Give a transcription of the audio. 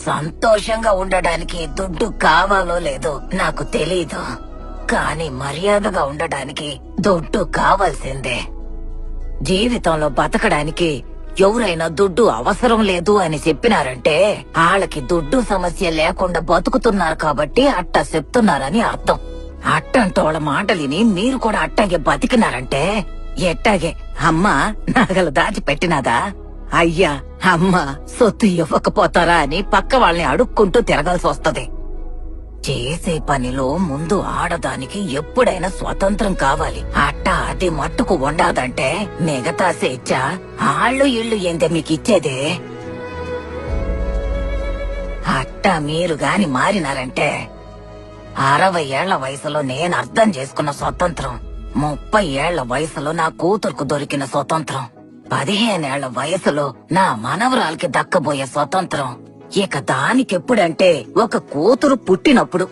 సంతోషంగా ఉండడానికి దుడ్డు కావాలో లేదో నాకు తెలీదు, కానీ మర్యాదగా ఉండడానికి దుడ్డు కావాల్సిందే. జీవితంలో బతకడానికి ఎవరైనా దుడ్డు అవసరం లేదు అని చెప్పినారంటే వాళ్ళకి దుడ్డు సమస్య లేకుండా బతుకుతున్నారు కాబట్టి అట్ట చెప్తున్నారని అర్థం. అట్టంటోళ్ళ మాటలిని మీరు కూడా అట్టాగే బతికినారంటే ఎట్టాగే అమ్మా నగలు దాచిపెట్టినాదా, అయ్యా అమ్మ సొత్తు ఇవ్వకపోతారా అని పక్క వాళ్ళని అడుక్కుంటూ తిరగాల్సి వస్తది. చేసే పనిలో ముందు ఆడదానికి ఎప్పుడైనా స్వతంత్రం కావాలి. అట్ట అది మట్టుకు ఉండాదంటే మిగతా స్వేచ్ఛ ఆళ్ళు ఇళ్ళు ఏందే మీకు ఇచ్చేదే. అట్ట మీరు గాని మారినారంటే 60 ఏళ్ల వయసులో నేను అర్థం చేసుకున్న స్వతంత్రం, 30 ఏళ్ల వయసులో నా కూతురుకు దొరికిన స్వతంత్రం, 15 ఏళ్ల వయసులో నా మనవరాలకి దక్కబోయే స్వతంత్రం, ఇక దానికెప్పుడంటే ఒక కూతురు పుట్టినప్పుడు.